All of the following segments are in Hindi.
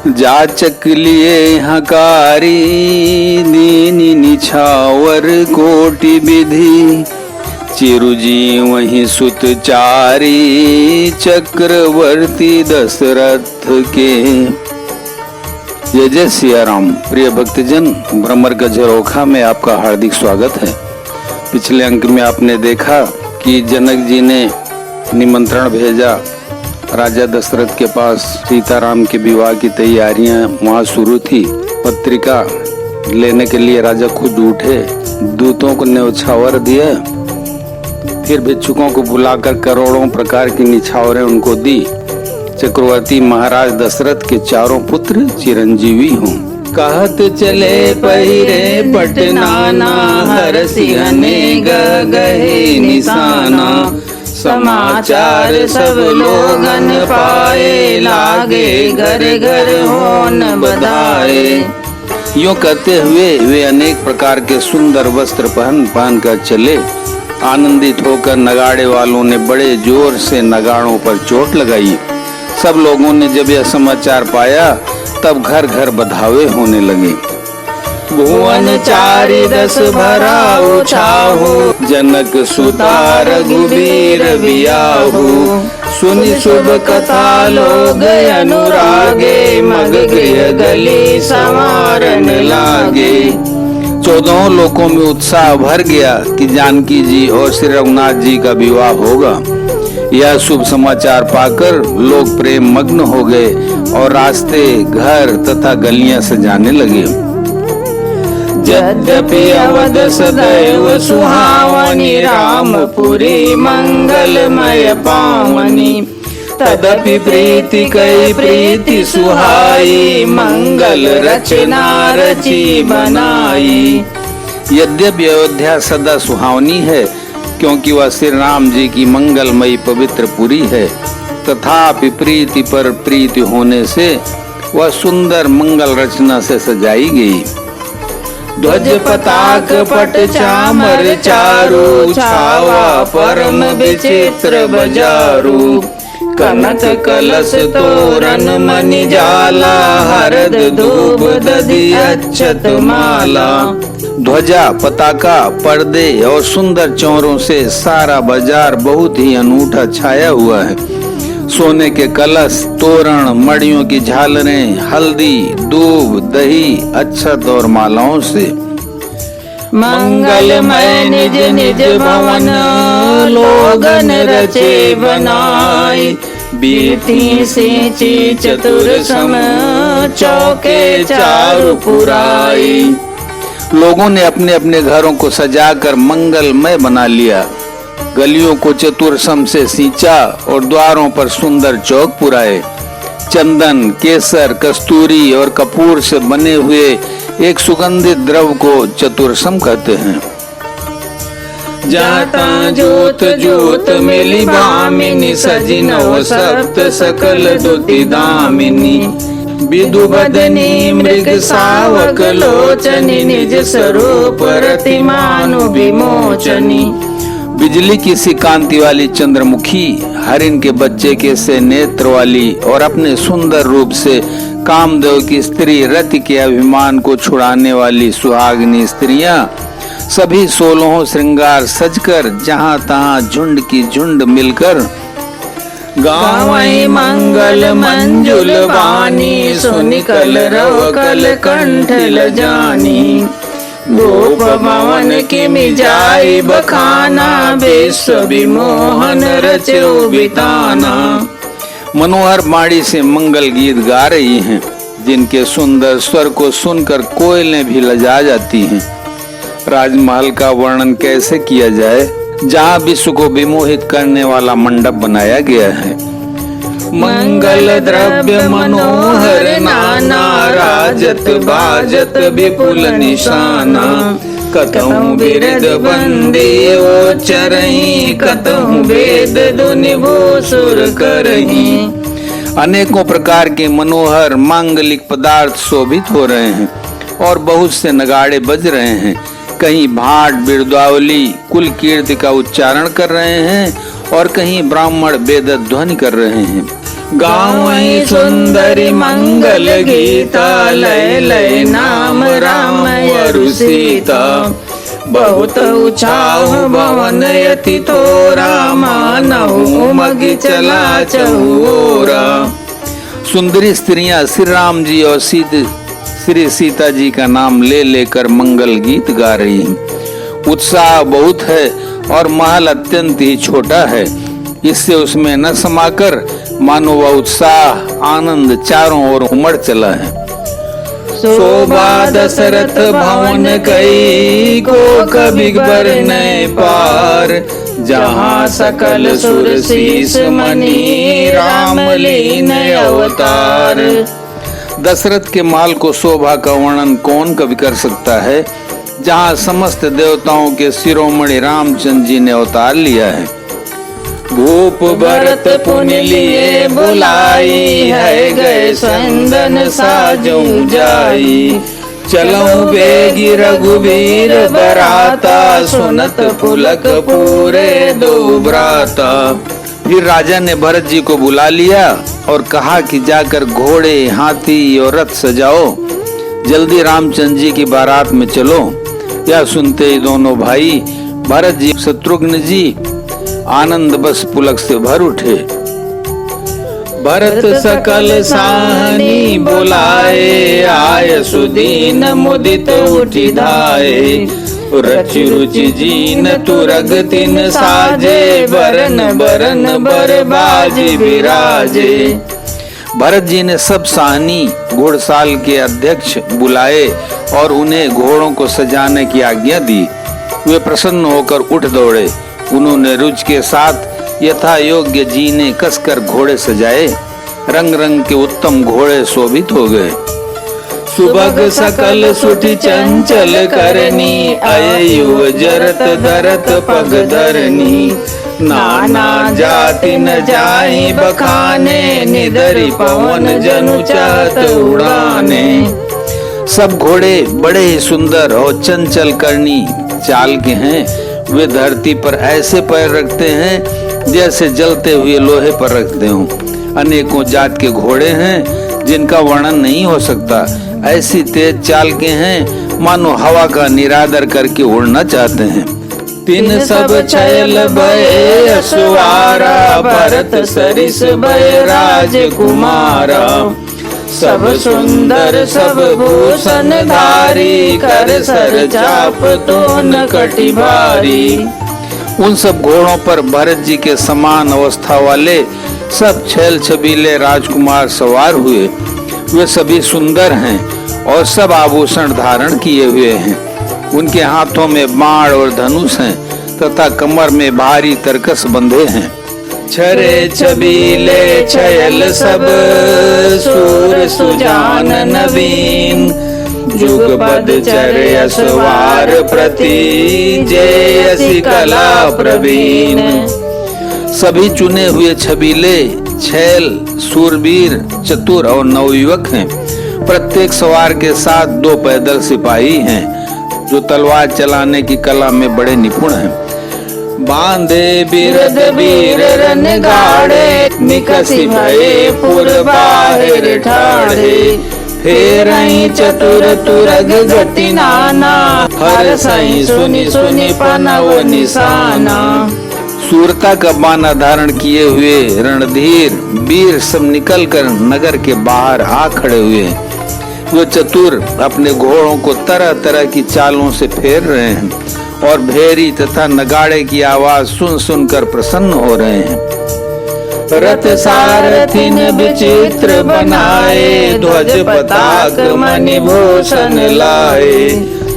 जाचक लिए हकारी दीनी निछावर कोटि विधि चिरुजी वहीं सुत चारी चक्रवर्ती दशरथ के। जय जय सिया राम। प्रिय भक्तजन, भ्रमर गजरोखा में आपका हार्दिक स्वागत है। पिछले अंक में आपने देखा कि जनक जी ने निमंत्रण भेजा राजा दशरथ के पास। सीताराम के विवाह की तैयारियां वहां शुरू थी। पत्रिका लेने के लिए राजा खुद उठे, दूतों को न्यौछावर दिया, फिर भिक्षुकों को बुलाकर करोड़ों प्रकार की निछावरें उनको दी। चक्रवर्ती महाराज दशरथ के चारों पुत्र चिरंजीवी हों। कहत चले पहिरे पटनाना हर सिंहने गहे निशाना। समाचार सब लोगन पाए लागे घर घर होन बधाए। यूं कहते हुए वे अनेक प्रकार के सुंदर वस्त्र पहन कर चले। आनंदित होकर नगाड़े वालों ने बड़े जोर से नगाड़ों पर चोट लगाई। सब लोगों ने जब यह समाचार पाया तब घर घर बधावे होने लगे। भुवन चारि रस भरा उछाहु जनक सुता रघुबीर बियाहु। सुनि शुभ कथा लोग अनुरागे मग गृह गली संवारन लागे। 14 लोकों में उत्साह भर गया कि जानकी जी और श्री रघुनाथ जी का विवाह होगा। यह शुभ समाचार पाकर लोग प्रेम मग्न हो गए और रास्ते, घर तथा गलियां सजाने लगे। यद्यपि अवध सदैव सुहावनी रामपुरी मंगलमय पावनी। तदपि प्रीति कई प्रीति सुहाई मंगल रचना रची बनाई। यद्यपि अयोध्या सदा सुहावनी है क्योंकि वह श्री राम जी की मंगलमयी पवित्र पुरी है, तथापि प्रीति पर प्रीति होने से वह सुंदर मंगल रचना से सजाई गई। ध्वज पताक पट चामर चारु छावा परम विचित्र बजारू। कनक कलश तोरण मणि जाला हरद धूप दधि अक्षत माला। ध्वजा, पताका, पर्दे और सुंदर चौरों से सारा बाजार बहुत ही अनूठा छाया हुआ है। सोने के कलश, तोरण, मड़ियों की झालरें, हल्दी, दूब, दही, अक्षत और मालाओं से मंगलमय निज निज भवन लोगन रचे बनाई। बीती सिंची चतुर सम चौके चारु पुराई। लोगों ने अपने अपने घरों को सजाकर मंगलमय बना लिया। गलियों को चतुरसम से सींचा और द्वारों पर सुंदर चौक पुराए। चंदन, केसर, कस्तूरी और कपूर से बने हुए एक सुगंधित द्रव को चतुरसम कहते हैं। जाता जोत जोत मिली भामिनी सजी नव सप्त सकल दुति दामिनी। विदु बदनी मृग सावक लोचनी निज स्वरूप रतिमानु विमोचनी। बिजली की सी कांति वाली चंद्रमुखी, हरिण के बच्चे के से नेत्र वाली और अपने सुंदर रूप से कामदेव की स्त्री रति के अभिमान को छुड़ाने वाली सुहागिनी स्त्रियां सभी 16 श्रृंगार सजकर जहां तहां झुंड की झुंड मिलकर गावई मंगल मंजुल वाणी। सुनि कलरव कल कंठ लजानी। गोप भवन की मिजाई बखाना विश्व विमोहन रचो बिताना। मनोहर बाणी से मंगल गीत गा रही हैं, जिनके सुंदर स्वर को सुनकर कोयलें भी लजा जाती हैं। राजमहल का वर्णन कैसे किया जाए, जहाँ विश्व को विमोहित करने वाला मंडप बनाया गया है। मंगल द्रव्य मनोहर नाना राजत बाजत विपुल निशाना। कतहु बिरद बंदी ओ चरही कतहु वेद धुनि भूसुर करही। अनेकों प्रकार के मनोहर मांगलिक पदार्थ शोभित हो रहे हैं और बहुत से नगाड़े बज रहे हैं। कहीं भाट बिरदावली कुल कीर्ति का उच्चारण कर रहे हैं और कहीं ब्राह्मण वेद ध्वनि कर रहे हैं। गावई सुंदरी मंगल गीता, लय लय नाम राम अरु सीता। बहुत उछाह भवन यति तोरा, मानव उमगी चला चहुओरा। सुंदरी स्त्रियां श्री राम जी और श्री सीता जी का नाम ले लेकर मंगल गीत गा रही हैं। उत्साह बहुत है और महल अत्यंत ही छोटा है, इससे उसमें न समाकर मानो वह उत्साह आनंद चारों ओर उमड़ चला है। शोभा दशरथ भवन कई, को कभी बरने पार। जहाँ सकल सुर शीस मणि, राम लीन अवतार। दशरथ के महल को शोभा का वर्णन कौन कवि कर सकता है, जहाँ समस्त देवताओं के शिरोमणि रामचंद्र जी ने अवतार लिया है। भूप भरत पुनि लिए बुलाई, है गए संदन साजू जाई। चलऊं बेगी रघुबीर बराता, सुनत पुलक पूरे दो भ्राता। फिर राजा ने भरत जी को बुला लिया और कहा कि जाकर घोड़े हाथी और रथ सजाओ, जल्दी रामचंद्र जी की बारात में चलो। यह सुनते ही दोनों भाई भरत जी शत्रुघ्न जी आनंद बस पुलक से भर उठे। भरत सकल साहनी बुलाए, आय सुदीन मुदित उठी धाये। रचि रुचि जीन तुरग तिन साजे, बरन बरन बर बाजी विराजे। भरत जी ने सब साहनी घोड़साल के अध्यक्ष बुलाए और उन्हें घोड़ों को सजाने की आज्ञा दी। वे प्रसन्न होकर उठ दौड़े। उन्होंने रुच के साथ यथा योग्य जीने कसकर घोड़े सजाए। रंग रंग के उत्तम घोड़े शोभित हो गए। सुबग सकल सुठी चंचल करनी, अययुव जरत धरत पग धरनी। नाना जाति न जाहि बखाने, निधरि पवन जनु चाहत उड़ाने। सब घोड़े बड़े ही सुंदर और चंचल करनी चाल के हैं। वे धरती पर ऐसे पैर रखते हैं जैसे जलते हुए लोहे पर रखते हों। अनेकों जात के घोड़े हैं जिनका वर्णन नहीं हो सकता। ऐसी तेज चाल के हैं मानो हवा का निरादर करके उड़ना चाहते हैं। तीन सब छैल भय असुआरा, भरत सरिस भय राजकुमारा। सब सुंदर सब भूषण धारी, कर सर चाप तोन कटि भारी। उन सब घोड़ों पर भरत जी के समान अवस्था वाले सब छैल छबीले राजकुमार सवार हुए। वे सभी सुंदर हैं और सब आभूषण धारण किए हुए हैं। उनके हाथों में बाण और धनुष हैं तथा कमर में भारी तरकस बंधे हैं। छरे छबीले छयल सब, सूर सुजान नवीन। जुगपद चरे असवार प्रति, जयसि कला प्रवीण। सभी चुने हुए छबीले छैल सूरवीर चतुर और नवयुवक हैं। प्रत्येक सवार के साथ 2 पैदल सिपाही हैं जो तलवार चलाने की कला में बड़े निपुण हैं। बांधे बिरद वीर रन गाड़े, निकसी भये पुर बाहिर ठाड़े। फेरई चतुर तुरग गति नाना, हर सही सुनि सुनि पनव निशाना। सूरता का बाना धारण किए हुए रणधीर वीर सब निकलकर नगर के बाहर आ खड़े हुए। वो चतुर अपने घोड़ों को तरह तरह की चालों से फेर रहे हैं और भेरी तथा नगाड़े की आवाज सुन सुनकर प्रसन्न हो रहे हैं। रथ सारथिन विचित्र बनाए, ध्वज पताक मणिभूषण लाए।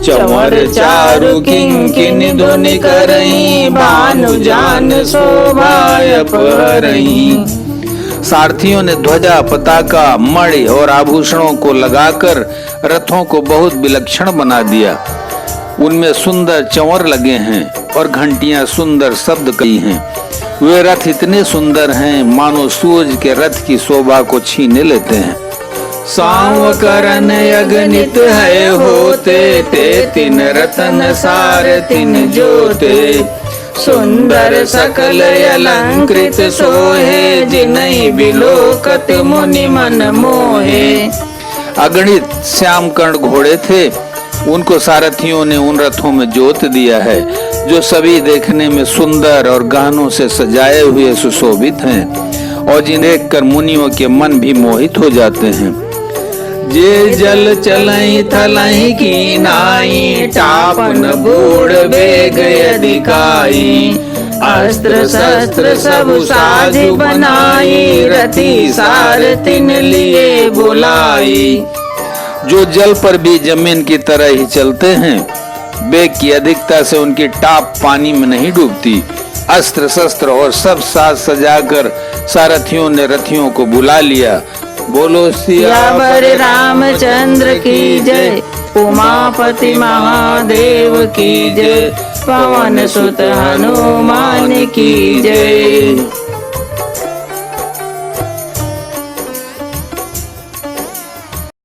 चंवर चारु किंकिनी धुनि करई, भानु जान शोभा अपहरई। सारथियों ने ध्वजा पताका मणि और आभूषणों को लगाकर रथों को बहुत विलक्षण बना दिया। उनमें सुंदर चंवर लगे हैं और घंटियां सुंदर शब्द कही हैं। वे रथ इतने सुंदर हैं मानो सूरज के रथ की शोभा को छीने लेते हैं। सांव करन अगणित है होते, ते तिन रतन सार तिन जोते। सुंदर सकल अलंकृत सोहे, जिन्हि बिलोकत मुनि मन मोहे। अगणित श्याम कर्ण घोड़े थे, उनको सारथियों ने उन रथों में जोत दिया है, जो सभी देखने में सुंदर और गहनों से सजाए हुए सुशोभित हैं, और जिन्हें देखकर मुनियों के मन भी मोहित हो जाते हैं। जे जल चलई थलई की नाई, टापन बूढ़ बेग अधिकाई। अस्त्र शस्त्र सब साज बनाई, रति सारथिन लिए बुलाई। जो जल पर भी जमीन की तरह ही चलते हैं, वेग की अधिकता से उनकी टाप पानी में नहीं डूबती। अस्त्र शस्त्र और सब साज सजाकर सारथियों ने रथियों को बुला लिया। बोलो सियावर रामचंद्र की जय, उमापति महादेव की जय, पवन सुत हनुमान की जय।